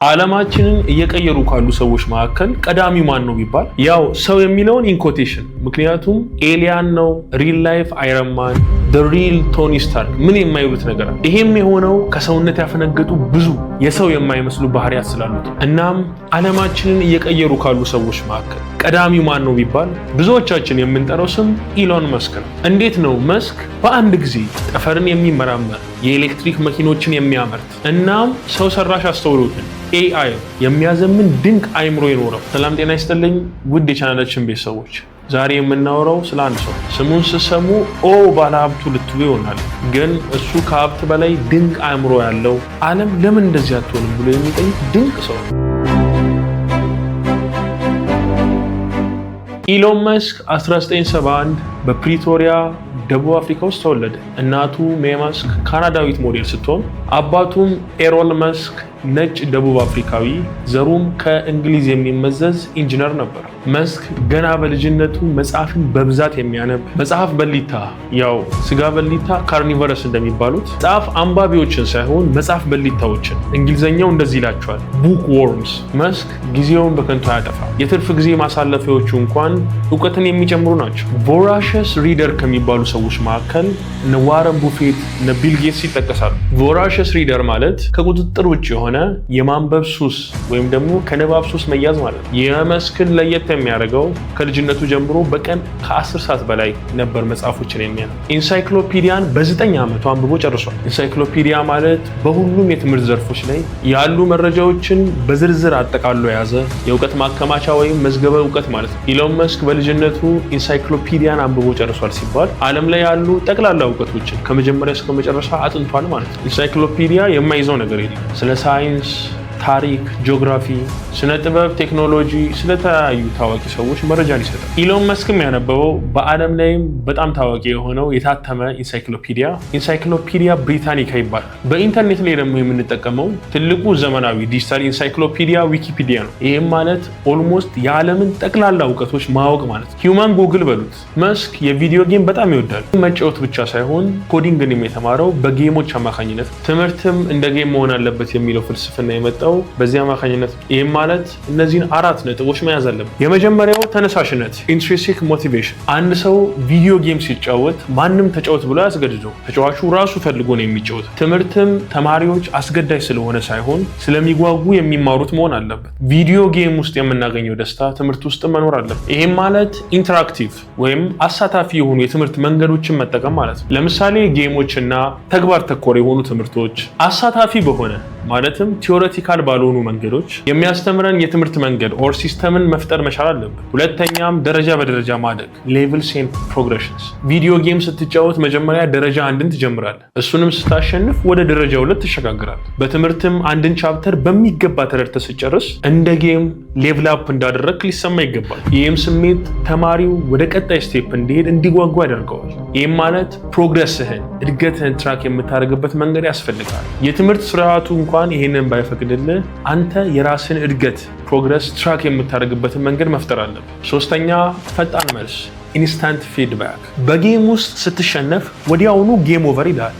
ዓለማችንን እየቀየሩ ካሉ ሰዎች መካከል ቀዳሚው ማን ነው ቢባል ያው ሰው የሚለውን ኢንኮቴሽን ምክንያቱም ኤሊያን ነው ሪል ላይፍ አይረን ማን the real ቶኒ ስታርክ ምን የማይሉት ነገር አለ። ይሄም የሆነው ከሰውነት ያፈነገጡ ብዙ የሰው የማይመስሉ ባህሪያት ስላሉት። እናም ዓለማችንን እየቀየሩ ካሉ ሰዎች መካከል ቀዳሚው ማን ነው ቢባል ብዙዎቻችን የምንጠራው ስም ኢሎን መስክ ነው። እንዴት ነው መስክ በአንድ ጊዜ ጠፈርን የሚመራመር የኤሌክትሪክ መኪኖችን የሚያመርት እናም ሰው ሰራሽ አስተውሎትን AI የሚያዘምን ድንቅ አይምሮ ይኖረው? ሰላም ጤና ይስጥልኝ ውድ የቻናላችን ቤተሰቦች፣ ዛሬ የምናወራው ስለ አንድ ሰው ስሙን ስትሰሙ ባለሀብቱ ልትሉ ይሆናል። ግን እሱ ከሀብት በላይ ድንቅ አይምሮ ያለው ዓለም ለምን እንደዚህ አትሆንም ብሎ የሚጠይቅ ድንቅ ሰው ነው። ኢሎን መስክ 1971 በፕሪቶሪያ ደቡብ አፍሪካ ውስጥ ተወለደ። እናቱ ሜይ መስክ ካናዳዊት ሞዴል ስትሆን አባቱም ኤሮል መስክ ነጭ ደቡብ አፍሪካዊ ዘሩም ከእንግሊዝ የሚመዘዝ ኢንጂነር ነበር። መስክ ገና በልጅነቱ መጽሐፍን በብዛት የሚያነብ መጽሐፍ በሊታ ያው ስጋ በሊታ ካርኒቨረስ እንደሚባሉት መጽሐፍ አንባቢዎችን ሳይሆን መጽሐፍ በሊታዎችን እንግሊዘኛው እንደዚህ ይላቸዋል ቡክ ወርምስ። መስክ ጊዜውን በከንቱ አያጠፋ። የትርፍ ጊዜ ማሳለፊያዎቹ እንኳን እውቀትን የሚጨምሩ ናቸው። ቮራሸስ ሪደር ከሚባሉ ሰዎች መካከል እነ ዋረን ቡፌት እነ ቢል ጌትስ ይጠቀሳሉ። ቮራሸስ ሪደር ማለት ከቁጥጥር ውጭ የሆነ የማንበብ ሱስ ወይም ደግሞ ከንባብ ሱስ መያዝ ማለት ነው። የመስክን ለየት የሚያደርገው ከልጅነቱ ጀምሮ በቀን ከ10 ሰዓት በላይ ነበር መጽሐፎችን የሚያነብ። ኢንሳይክሎፒዲያን በ9 ዓመቱ አንብቦ ጨርሷል። ኢንሳይክሎፒዲያ ማለት በሁሉም የትምህርት ዘርፎች ላይ ያሉ መረጃዎችን በዝርዝር አጠቃሎ የያዘ የእውቀት ማከማቻ ወይም መዝገበ እውቀት ማለት ነው። ኢሎን መስክ በልጅነቱ ኢንሳይክሎፒዲያን አንብቦ ጨርሷል ሲባል ዓለም ላይ ያሉ ጠቅላላ እውቀቶችን ከመጀመሪያ እስከ መጨረሻ አጥንቷል ማለት ነው። ኢንሳይክሎፒዲያ የማይዘው ነገር የለም። ስለ ሳይንስ፣ ታሪክ፣ ጂኦግራፊ፣ ስነ ጥበብ፣ ቴክኖሎጂ ስለተለያዩ ታዋቂ ሰዎች መረጃን ይሰጣል። ኢሎን መስክም ያነበበው በዓለም ላይም በጣም ታዋቂ የሆነው የታተመ ኢንሳይክሎፒዲያ ብሪታኒካ ይባላል። በኢንተርኔት ላይ ደግሞ የምንጠቀመው ትልቁ ዘመናዊ ዲጂታል ኢንሳይክሎፒዲያ ዊኪፒዲያ ነው። ይህም ማለት ኦልሞስት የዓለምን ጠቅላላ እውቀቶች ማወቅ ማለት ነው። ሂውማን ጉግል በሉት። መስክ የቪዲዮ ጌም በጣም ይወዳል። መጫወት ብቻ ሳይሆን ኮዲንግንም የተማረው በጌሞች አማካኝነት፣ ትምህርትም እንደ ጌም መሆን አለበት የሚለው ፍልስፍና የመጣው በዚህ አማካኝነት። ይህም ማለት እነዚህን 4 ነጥቦች መያዝ አለበት። የመጀመሪያው ተነሳሽነት ኢንትሪንሲክ ሞቲቬሽን። አንድ ሰው ቪዲዮ ጌም ሲጫወት ማንም ተጫወት ብሎ ያስገድደው፣ ተጫዋቹ ራሱ ፈልጎ ነው የሚጫወት። ትምህርትም ተማሪዎች አስገዳጅ ስለሆነ ሳይሆን ስለሚጓጉ የሚማሩት መሆን አለበት። ቪዲዮ ጌም ውስጥ የምናገኘው ደስታ ትምህርት ውስጥ መኖር አለበት። ይህም ማለት ኢንተራክቲቭ ወይም አሳታፊ የሆኑ የትምህርት መንገዶችን መጠቀም ማለት ነው። ለምሳሌ ጌሞች እና ተግባር ተኮር የሆኑ ትምህርቶች አሳታፊ በሆነ ማለትም ቲዮሬቲካል ባልሆኑ መንገዶች የሚያስተምረን የትምህርት መንገድ ኦር ሲስተምን መፍጠር መቻል አለበት። ሁለተኛም ደረጃ በደረጃ ማደግ ሌቭልስ ኤንድ ፕሮግሬሽንስ። ቪዲዮ ጌም ስትጫወት መጀመሪያ ደረጃ 1ን ትጀምራለህ። እሱንም ስታሸንፍ ወደ ደረጃ 2 ትሸጋግራለህ። በትምህርትም አንድን ቻፕተር በሚገባ ተረድተህ ስትጨርስ እንደ ጌም ሌቭል አፕ እንዳደረግክ ሊሰማ ይገባል። ይህም ስሜት ተማሪው ወደ ቀጣይ ስቴፕ እንዲሄድ እንዲጓጓ ያደርገዋል። ይህም ማለት ፕሮግረስህን እድገትህን ትራክ የምታደርግበት መንገድ ያስፈልጋል። የትምህርት ስርዓቱ እንኳን ይሄንን ባይፈቅድልህ አንተ የራስን እድገት ፕሮግረስ ትራክ የምታደርግበትን መንገድ መፍጠር አለብህ። ሶስተኛ ፈጣን መልስ ኢንስታንት ፊድባክ። በጌም ውስጥ ስትሸነፍ ወዲያውኑ ጌም ኦቨር ይላል።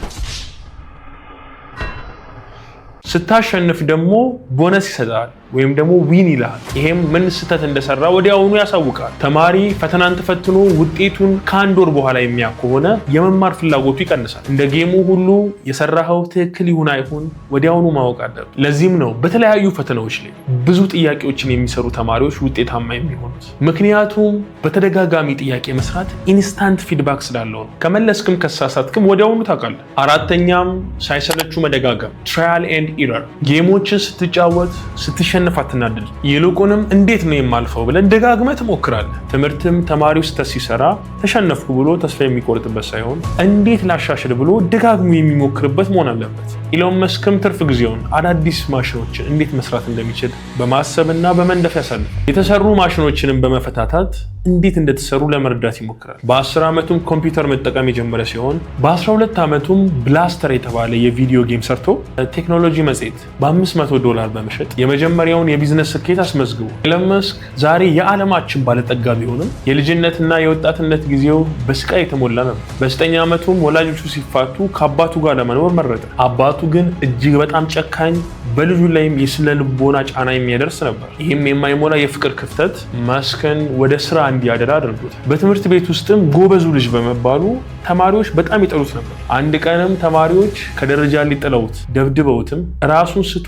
ስታሸንፍ ደግሞ ቦነስ ይሰጣል ወይም ደግሞ ዊን ይላል። ይሄም ምን ስህተት እንደሰራ ወዲያውኑ ያሳውቃል። ተማሪ ፈተናን ተፈትኖ ውጤቱን ከ1 ወር በኋላ የሚያውቅ ከሆነ የመማር ፍላጎቱ ይቀንሳል። እንደ ጌሙ ሁሉ የሰራኸው ትክክል ይሁን አይሁን ወዲያውኑ ማወቅ አለብህ። ለዚህም ነው በተለያዩ ፈተናዎች ላይ ብዙ ጥያቄዎችን የሚሰሩ ተማሪዎች ውጤታማ የሚሆኑት። ምክንያቱም በተደጋጋሚ ጥያቄ መስራት ኢንስታንት ፊድባክ ስላለው ነው። ከመለስክም ከሳሳትክም ወዲያውኑ ታውቃለህ። አራተኛም ሳይሰለቹ መደጋገም ትራያል ኤንድ ኢረር። ጌሞችን ስትጫወት ስትሸነፍ አትናደድ። ይልቁንም እንዴት ነው የማልፈው ብለን ደጋግመህ ትሞክራለህ። ትምህርትም ተማሪው ስህተት ሲሰራ ተሸነፍኩ ብሎ ተስፋ የሚቆርጥበት ሳይሆን እንዴት ላሻሽል ብሎ ደጋግሞ የሚሞክርበት መሆን አለበት። ኢሎን መስክም ትርፍ ጊዜውን አዳዲስ ማሽኖችን እንዴት መስራት እንደሚችል በማሰብና በመንደፍ ያሳልፋል። የተሰሩ ማሽኖችንም በመፈታታት እንዴት እንደተሰሩ ለመረዳት ይሞክራል። በ10 ዓመቱም ኮምፒውተር መጠቀም የጀመረ ሲሆን በ12 ዓመቱም ብላስተር የተባለ የቪዲዮ ጌም ሰርቶ ቴክኖሎጂ መጽሔት በ$500 በመሸጥ የመጀመሪያውን የቢዝነስ ስኬት አስመዝግቧል። ኢሎን መስክ ዛሬ የዓለማችን ባለጠጋ ቢሆንም የልጅነትና የወጣትነት ጊዜው በስቃይ የተሞላ ነበር። በ9 ዓመቱም ወላጆቹ ሲፋቱ ከአባቱ ጋር ለመኖር መረጠ። አባቱ አባቱ ግን እጅግ በጣም ጨካኝ፣ በልጁ ላይም የስነ ልቦና ጫና የሚያደርስ ነበር። ይህም የማይሞላ የፍቅር ክፍተት መስክን ወደ ስራ እንዲያደላ አድርጎታል። በትምህርት ቤት ውስጥም ጎበዙ ልጅ በመባሉ ተማሪዎች በጣም ይጠሉት ነበር። አንድ ቀንም ተማሪዎች ከደረጃ ሊጥለውት ደብድበውትም ራሱን ስቶ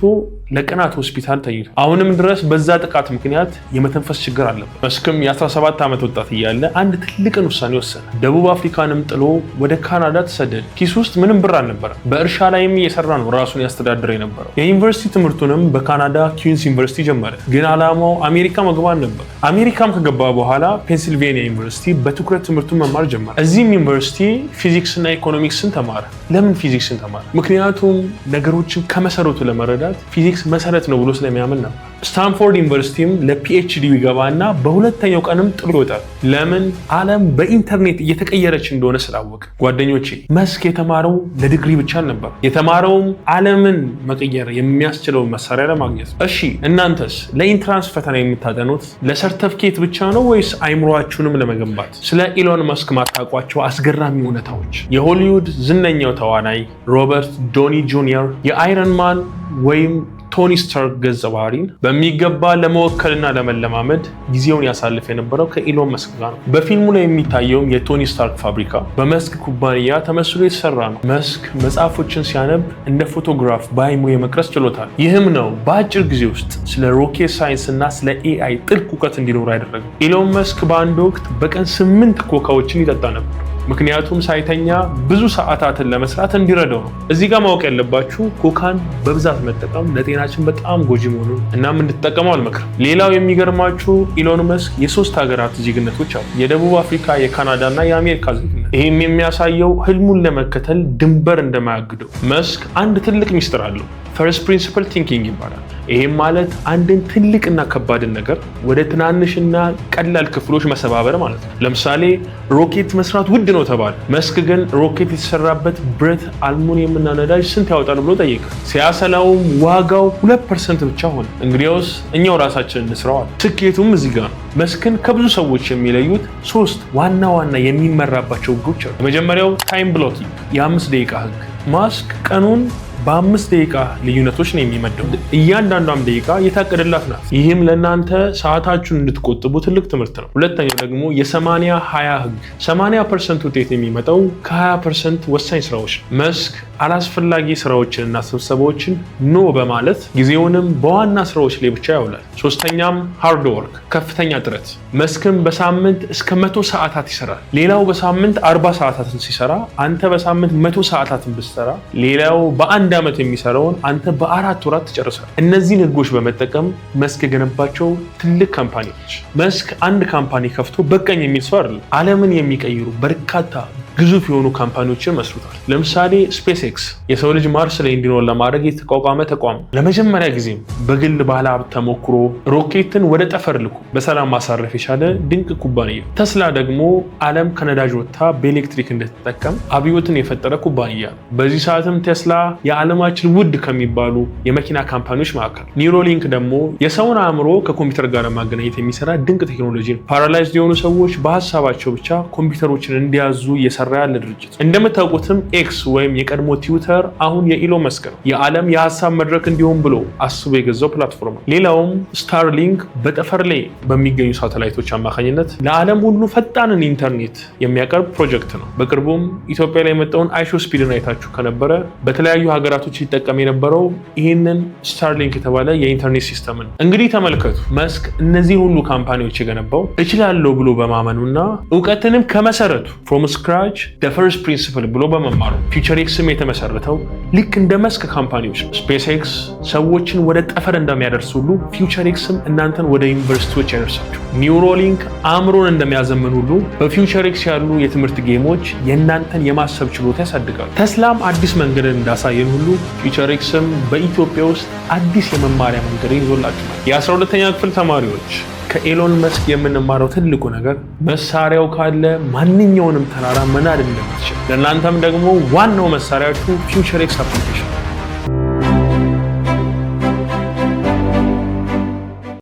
ለቀናት ሆስፒታል ተኝቷል። አሁንም ድረስ በዛ ጥቃት ምክንያት የመተንፈስ ችግር አለበት። መስክም የ17 ዓመት ወጣት እያለ አንድ ትልቅን ውሳኔ ወሰነ። ደቡብ አፍሪካንም ጥሎ ወደ ካናዳ ተሰደደ። ኪስ ውስጥ ምንም ብር አልነበረም። በእርሻ ላይም እየሰራ ነው ራሱን ያስተዳድር የነበረው። የዩኒቨርሲቲ ትምህርቱንም በካናዳ ኩዊንስ ዩኒቨርሲቲ ጀመረ። ግን ዓላማው አሜሪካ መግባት ነበር። አሜሪካም ከገባ በኋላ ፔንሲልቬኒያ ዩኒቨርሲቲ በትኩረት ትምህርቱን መማር ጀመረ። እዚህም ዩኒቨርሲቲ ፊዚክስና ኢኮኖሚክስን ተማረ። ለምን ፊዚክስን ተማረ? ምክንያቱም ነገሮችን ከመሰረቱ ለመረዳት ፊዚክስ መሰረት ነው ብሎ ስለሚያምን ነው። ስታንፎርድ ዩኒቨርሲቲም ለፒኤችዲ ይገባና በሁለተኛው ቀንም ጥሎ ይወጣል። ለምን? ዓለም በኢንተርኔት እየተቀየረች እንደሆነ ስላወቀ። ጓደኞቼ መስክ የተማረው ለዲግሪ ብቻ አልነበር። የተማረውም ዓለምን መቀየር የሚያስችለውን መሳሪያ ለማግኘት። እሺ እናንተስ ለኢንትራንስ ፈተና የምታጠኑት ለሰርተፍኬት ብቻ ነው ወይስ አይምሯችሁንም ለመገንባት? ስለ ኢሎን መስክ ማታውቋቸው አስገራሚ እውነታዎች። የሆሊውድ ዝነኛው ተዋናይ ሮበርት ዶኒ ጁኒየር የአይረን ማን ወይም ቶኒ ስታርክ ገጸ ባህሪን በሚገባ ለመወከልና ለመለማመድ ጊዜውን ያሳልፍ የነበረው ከኢሎን መስክ ጋር ነው። በፊልሙ ላይ የሚታየውም የቶኒ ስታርክ ፋብሪካ በመስክ ኩባንያ ተመስሎ የተሰራ ነው። መስክ መጽሐፎችን ሲያነብ እንደ ፎቶግራፍ በአይሙ የመቅረጽ ችሎታል። ይህም ነው በአጭር ጊዜ ውስጥ ስለ ሮኬት ሳይንስ እና ስለ ኤአይ ጥልቅ እውቀት እንዲኖር ያደረገው። ኢሎን መስክ በአንድ ወቅት በቀን 8 ኮካዎችን ይጠጣ ነበር። ምክንያቱም ሳይተኛ ብዙ ሰዓታትን ለመስራት እንዲረዳው ነው። እዚህ ጋር ማወቅ ያለባችሁ ኮካን በብዛት መጠቀም ለጤናችን በጣም ጎጂ መሆኑን እናም እንድትጠቀመው አልመክርም። ሌላው የሚገርማችሁ ኢሎን መስክ የ3 ሀገራት ዜግነቶች አሉ። የደቡብ አፍሪካ፣ የካናዳ እና የአሜሪካ ዜግነት። ይህም የሚያሳየው ህልሙን ለመከተል ድንበር እንደማያግደው። መስክ አንድ ትልቅ ሚስጥር አለው። ፈርስት ፕሪንሲፕል ቲንኪንግ ይባላል። ይህም ማለት አንድን ትልቅና ከባድን ነገር ወደ ትናንሽና ቀላል ክፍሎች መሰባበር ማለት ነው። ለምሳሌ ሮኬት መስራት ውድ ነው ተባለ። መስክ ግን ሮኬት የተሰራበት ብረት፣ አልሙኒየም እና ነዳጅ ስንት ያወጣል ብሎ ጠየቀ። ሲያሰላውም ዋጋው 2% ብቻ ሆነ። እንግዲያውስ እኛው ራሳችን እንስራዋል። ስኬቱም እዚህ ጋር ነው። መስክን ከብዙ ሰዎች የሚለዩት 3 ዋና ዋና የሚመራባቸው ህጎች አሉ። የመጀመሪያው ታይም ብሎኪንግ፣ የ5 ደቂቃ ህግ። መስክ ቀኑን በ5 ደቂቃ ልዩነቶች ነው የሚመደው። እያንዳንዷም ደቂቃ የታቀደላት ናት። ይህም ለእናንተ ሰዓታችሁን እንድትቆጥቡ ትልቅ ትምህርት ነው። ሁለተኛው ደግሞ የ80-20 ህግ። 80% ውጤት የሚመጣው ከ20% ወሳኝ ስራዎች ነው። መስክ አላስፈላጊ ስራዎችንና ስብሰባዎችን ኖ በማለት ጊዜውንም በዋና ስራዎች ላይ ብቻ ያውላል። ሶስተኛም ሃርድ ወርክ፣ ከፍተኛ ጥረት። መስክም በሳምንት እስከ 100 ሰዓታት ይሰራል። ሌላው በሳምንት 40 ሰዓታትን ሲሰራ አንተ በሳምንት 100 ሰዓታትን ብትሰራ ሌላው በአንድ ዓመት የሚሰራውን አንተ በ4 ወራት ትጨርሳል። እነዚህን ህጎች በመጠቀም መስክ የገነባቸው ትልቅ ካምፓኒዎች። መስክ አንድ ካምፓኒ ከፍቶ በቃኝ የሚል ሰው አይደለም። ዓለምን የሚቀይሩ በርካታ ግዙፍ የሆኑ ካምፓኒዎችን መስርቷል። ለምሳሌ ስፔስ ኤክስ የሰው ልጅ ማርስ ላይ እንዲኖር ለማድረግ የተቋቋመ ተቋም። ለመጀመሪያ ጊዜም በግል ባለ ሀብት ተሞክሮ ሮኬትን ወደ ጠፈር ልኮ በሰላም ማሳረፍ የቻለ ድንቅ ኩባንያ። ተስላ ደግሞ ዓለም ከነዳጅ ወጥታ በኤሌክትሪክ እንድትጠቀም አብዮትን የፈጠረ ኩባንያ ነው። በዚህ ሰዓትም ቴስላ የዓለማችን ውድ ከሚባሉ የመኪና ካምፓኒዎች መካከል። ኒውሮሊንክ ደግሞ የሰውን አእምሮ ከኮምፒውተር ጋር ማገናኘት የሚሰራ ድንቅ ቴክኖሎጂ ነው። ፓራላይዝድ የሆኑ ሰዎች በሀሳባቸው ብቻ ኮምፒውተሮችን እንዲያዙ እየሰራ ያለ ድርጅት። እንደምታውቁትም ኤክስ ወይም የቀድሞ ትዊተር አሁን የኢሎን መስክ ነው። የዓለም የሀሳብ መድረክ እንዲሆን ብሎ አስቦ የገዛው ፕላትፎርም። ሌላውም ስታርሊንክ በጠፈር ላይ በሚገኙ ሳተላይቶች አማካኝነት ለዓለም ሁሉ ፈጣንን ኢንተርኔት የሚያቀርብ ፕሮጀክት ነው። በቅርቡም ኢትዮጵያ ላይ የመጣውን አይሾ ስፒድን አይታችሁ ከነበረ በተለያዩ ሀገራቶች ሲጠቀም የነበረው ይህንን ስታርሊንክ የተባለ የኢንተርኔት ሲስተም ነው። እንግዲህ ተመልከቱ፣ መስክ እነዚህ ሁሉ ካምፓኒዎች የገነባው እችላለሁ ብሎ በማመኑና እውቀትንም ከመሰረቱ ፍሮም ስክራች ፈርስት ፕሪንሲፕል ብሎ በመማሩ። ፊውቸር ኤክስም የተመሰረተው ልክ እንደ መስክ ካምፓኒዎች ነው። ስፔስ ኤክስ ሰዎችን ወደ ጠፈር እንደሚያደርስ ሁሉ ፊውቸር ኤክስም እናንተን ወደ ዩኒቨርሲቲዎች ያደርሳችሁ። ኒውሮሊንክ አእምሮን እንደሚያዘምን ሁሉ በፊውቸር ኤክስ ያሉ የትምህርት ጌሞች የእናንተን የማሰብ ችሎታ ያሳድጋሉ። ተስላም አዲስ መንገድን እንዳሳየን ሁሉ ፊውቸር ኤክስም በኢትዮጵያ ውስጥ አዲስ የመማሪያ መንገድን ይዞላችኋል። የ12ኛ ክፍል ተማሪዎች ከኤሎን መስክ የምንማረው ትልቁ ነገር መሳሪያው ካለ ማንኛውንም ተራራ መናድ እንደምትችል፣ ለእናንተም ደግሞ ዋናው መሳሪያችሁ ፊውቸር ኤክስ አፕሊኬሽን